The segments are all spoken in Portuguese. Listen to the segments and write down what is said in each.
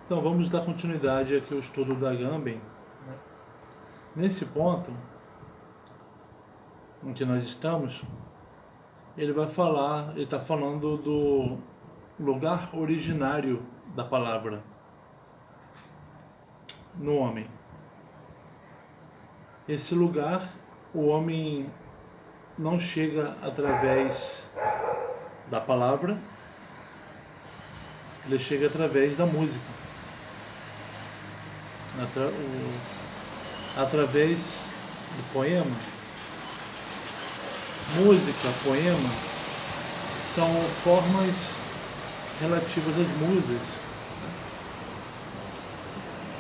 Então vamos dar continuidade aqui ao estudo da Agamben. Nesse ponto em que nós estamos, ele está falando do lugar originário da palavra no homem. Esse lugar, o homem não chega através da palavra, ele chega através da música. Através do poema. Música, poema, são formas relativas às musas,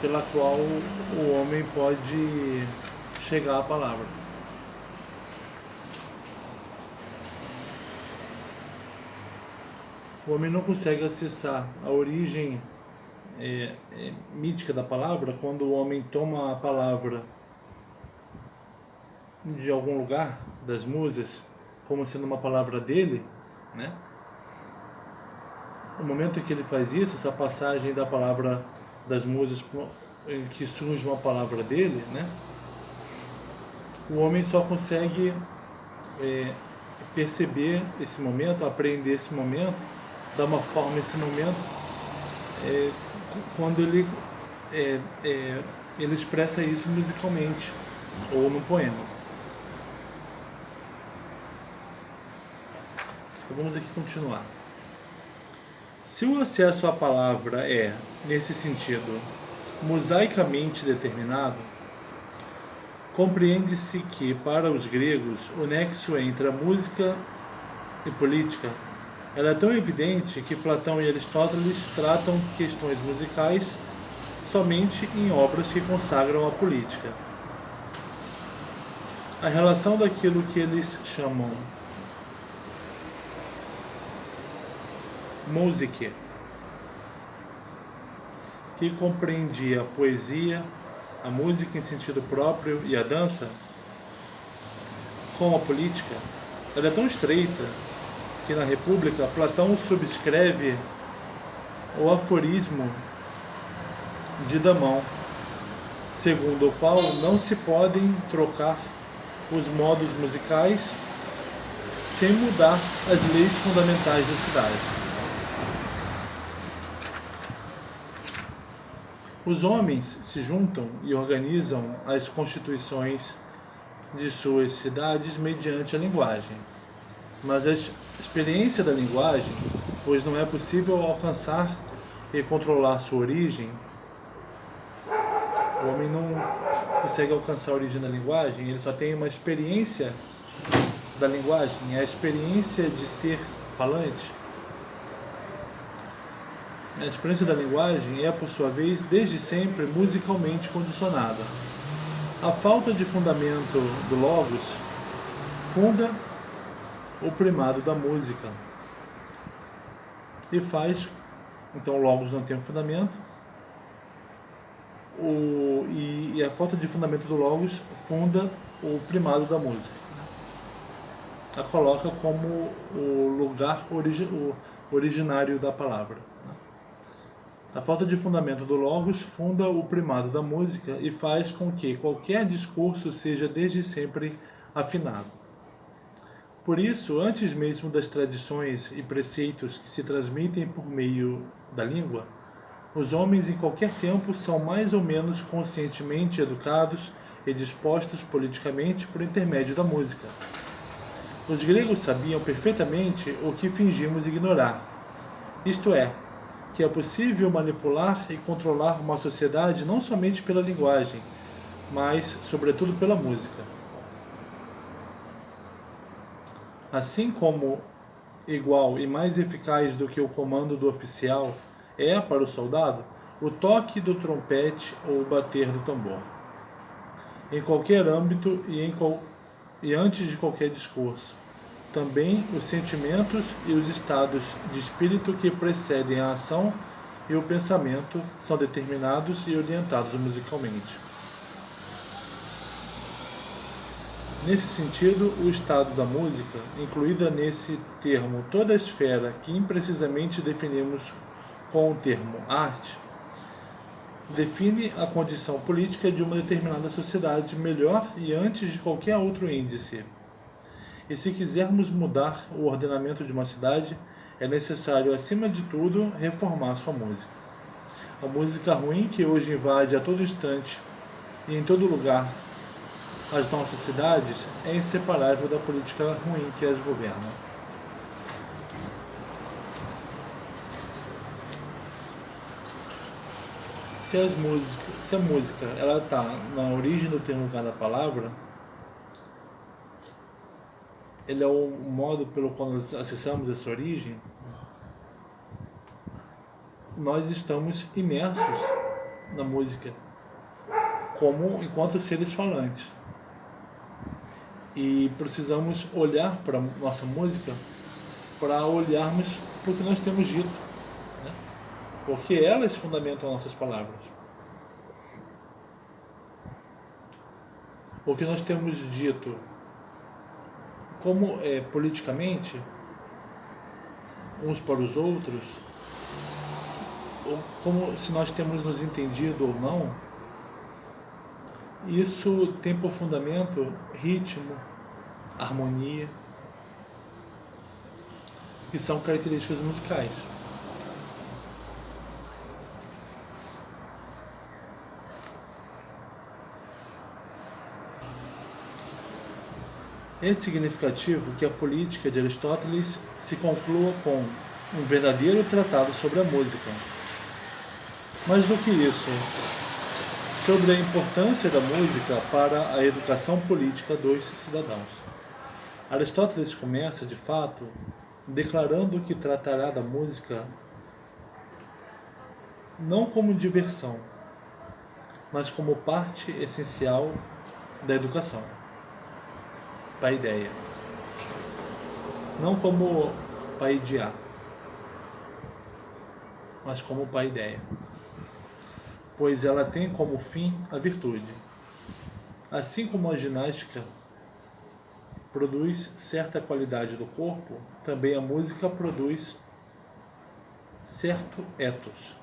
pela qual o homem pode chegar à palavra. O homem não consegue acessar a origem mítica da palavra quando o homem toma a palavra de algum lugar das musas como sendo uma palavra dele, né? No momento em que ele faz isso, essa passagem da palavra das musas em que surge uma palavra dele, né? O homem só consegue perceber esse momento, apreender esse momento, dar uma forma a esse momento, quando ele expressa isso musicalmente ou no poema. Então vamos aqui continuar. Se o acesso à palavra é, nesse sentido, mosaicamente determinado, compreende-se que, para os gregos, o nexo entre a música e política era tão evidente que Platão e Aristóteles tratam questões musicais somente em obras que consagram a política. A relação daquilo que eles chamam música, que compreendia a poesia, a música em sentido próprio e a dança, com a política, ela é tão estreita que na República Platão subscreve o aforismo de Damão, segundo o qual não se podem trocar os modos musicais sem mudar as leis fundamentais da cidade. Os homens se juntam e organizam as constituições de suas cidades mediante a linguagem. Mas a experiência da linguagem, pois não é possível alcançar e controlar sua origem, o homem não consegue alcançar a origem da linguagem, ele só tem uma experiência da linguagem, a experiência de ser falante. A experiência da linguagem é, por sua vez, desde sempre musicalmente condicionada. A falta de fundamento do logos funda o primado da música e faz, então o logos não tem um fundamento, e a falta de fundamento do logos funda o primado da música. A coloca como o lugar originário da palavra. A falta de fundamento do logos funda o primado da música e faz com que qualquer discurso seja desde sempre afinado. Por isso, antes mesmo das tradições e preceitos que se transmitem por meio da língua, os homens em qualquer tempo são mais ou menos conscientemente educados e dispostos politicamente por intermédio da música. Os gregos sabiam perfeitamente o que fingimos ignorar, isto é, que é possível manipular e controlar uma sociedade não somente pela linguagem, mas, sobretudo, pela música. Assim como igual e mais eficaz do que o comando do oficial é, para o soldado, o toque do trompete ou o bater do tambor. Em qualquer âmbito e antes de qualquer discurso. Também os sentimentos e os estados de espírito que precedem a ação e o pensamento são determinados e orientados musicalmente. Nesse sentido, o estado da música, incluída nesse termo toda a esfera que imprecisamente definimos com o termo arte, define a condição política de uma determinada sociedade melhor e antes de qualquer outro índice. E se quisermos mudar o ordenamento de uma cidade, é necessário, acima de tudo, reformar sua música. A música ruim que hoje invade a todo instante e em todo lugar as nossas cidades é inseparável da política ruim que as governa. Se a música ela está na origem do termo cada palavra, ele é o modo pelo qual nós acessamos essa origem, nós estamos imersos na música como enquanto seres falantes. E precisamos olhar para a nossa música para olharmos para o que nós temos dito, né? Porque elas fundamentam nossas palavras. O que nós temos dito como politicamente uns para os outros, como se nós temos nos entendido ou não, isso tem por fundamento ritmo, harmonia, que são características musicais. É significativo que a política de Aristóteles se conclua com um verdadeiro tratado sobre a música. Mais do que isso, sobre a importância da música para a educação política dos cidadãos. Aristóteles começa, de fato, declarando que tratará da música não como diversão, mas como parte essencial da educação. Paideia. Não como paideia, mas como paideia. Pois ela tem como fim a virtude. Assim como a ginástica produz certa qualidade do corpo, também a música produz certo ethos.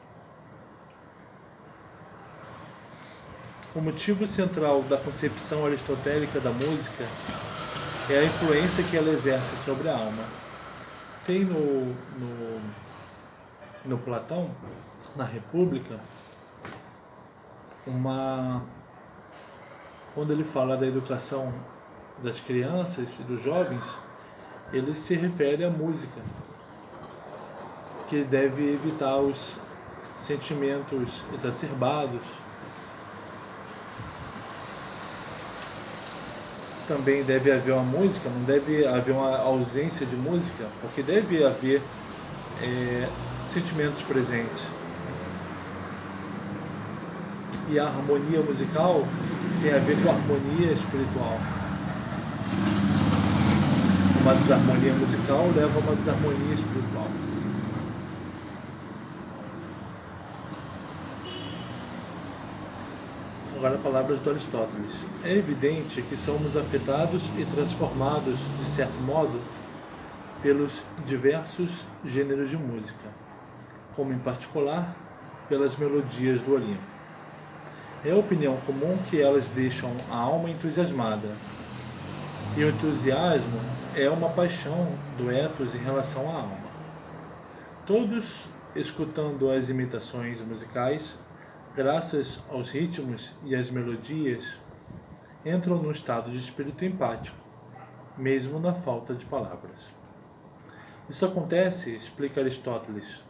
O motivo central da concepção aristotélica da música é a influência que ela exerce sobre a alma. Tem no Platão, na República, quando ele fala da educação das crianças e dos jovens, ele se refere à música, que deve evitar os sentimentos exacerbados. Também deve haver uma música, não deve haver uma ausência de música, porque deve haver sentimentos presentes. E a harmonia musical tem a ver com a harmonia espiritual. Uma desarmonia musical leva a uma desarmonia espiritual. Agora, palavras do Aristóteles. É evidente que somos afetados e transformados, de certo modo, pelos diversos gêneros de música, como em particular pelas melodias do Olimpo. É opinião comum que elas deixam a alma entusiasmada, e o entusiasmo é uma paixão do ethos em relação à alma. Todos, escutando as imitações musicais, graças aos ritmos e às melodias, entram num estado de espírito empático, mesmo na falta de palavras. Isso acontece, explica Aristóteles,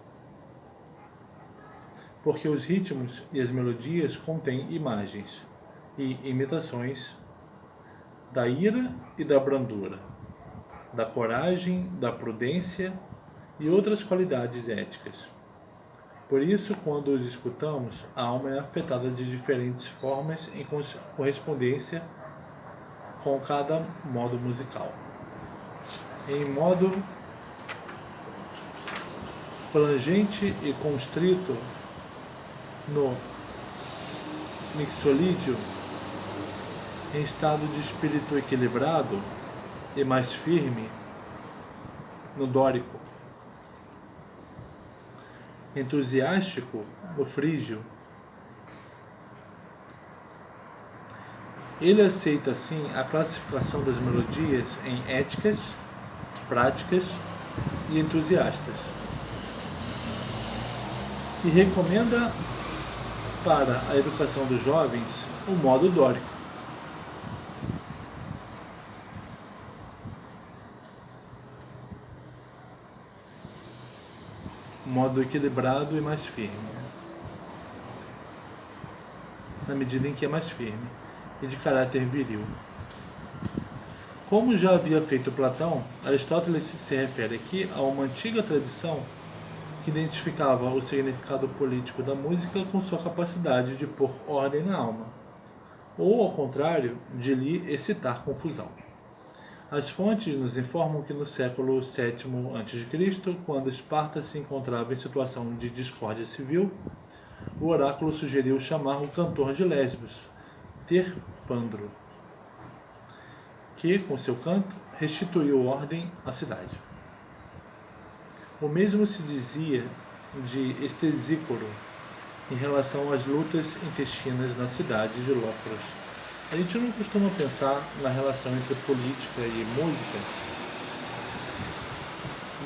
porque os ritmos e as melodias contêm imagens e imitações da ira e da brandura, da coragem, da prudência e outras qualidades éticas. Por isso, quando os escutamos, a alma é afetada de diferentes formas em correspondência com cada modo musical. Em modo plangente e constrito, no mixolídio, em estado de espírito equilibrado e mais firme, no dórico, entusiástico no frígio Ele aceita, assim, a classificação das melodias em éticas, práticas e entusiastas. E recomenda para a educação dos jovens o modo dórico. Um modo equilibrado e mais firme. Na medida em que é mais firme e de caráter viril. Como já havia feito Platão, Aristóteles se refere aqui a uma antiga tradição que identificava o significado político da música com sua capacidade de pôr ordem na alma, ou, ao contrário, de lhe excitar confusão. As fontes nos informam que no século VII a.C., quando Esparta se encontrava em situação de discórdia civil, o oráculo sugeriu chamar o cantor de Lesbos, Terpandro, que, com seu canto, restituiu ordem à cidade. O mesmo se dizia de Estesícoro em relação às lutas intestinas na cidade de Locros. A gente não costuma pensar na relação entre política e música,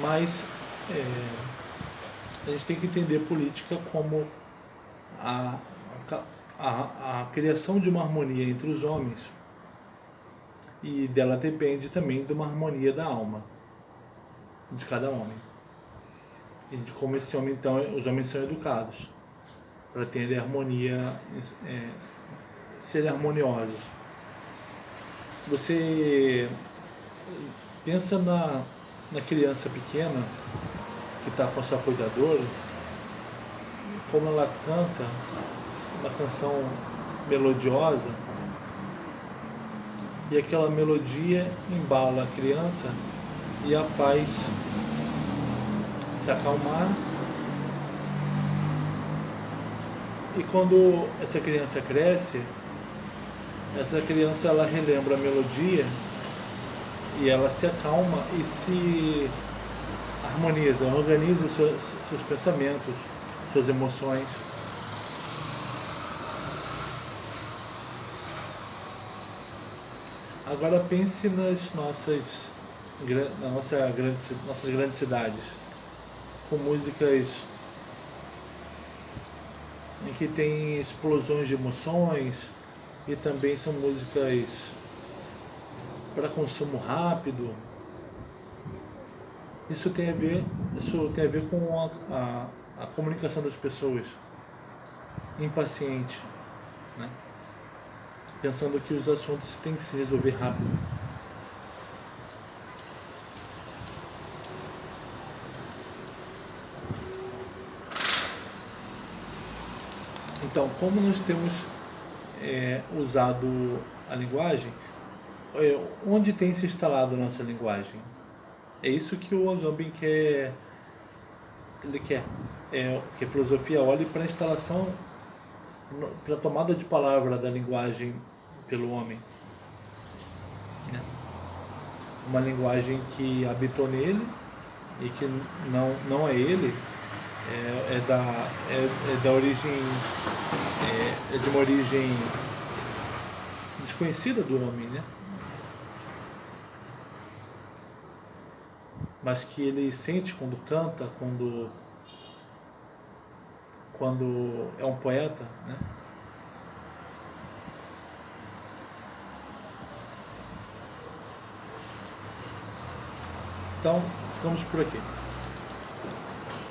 mas a gente tem que entender política como a criação de uma harmonia entre os homens, e dela depende também de uma harmonia da alma de cada homem. E de como esse homem, então, os homens são educados para terem harmonia, serem harmoniosos. Você pensa na criança pequena que está com a sua cuidadora, como ela canta uma canção melodiosa, e aquela melodia embala a criança e a faz se acalmar. E quando essa criança cresce, essa criança ela relembra a melodia e ela se acalma e se harmoniza, organiza seus pensamentos, suas emoções. Agora pense nas nossas grandes cidades, com músicas em que tem explosões de emoções, e também são músicas para consumo rápido. Isso tem a ver com a comunicação das pessoas, impaciente, né? Pensando que os assuntos têm que se resolver rápido. Então, como nós temos usado a linguagem, onde tem se instalado a nossa linguagem? É isso que o Agamben quer. Ele quer que a filosofia olhe para a instalação, para a tomada de palavra da linguagem pelo homem. Uma linguagem que habitou nele e que não é ele, é da origem, é de uma origem desconhecida do homem, né? Mas que ele sente quando canta, quando é um poeta, né? Então, ficamos por aqui.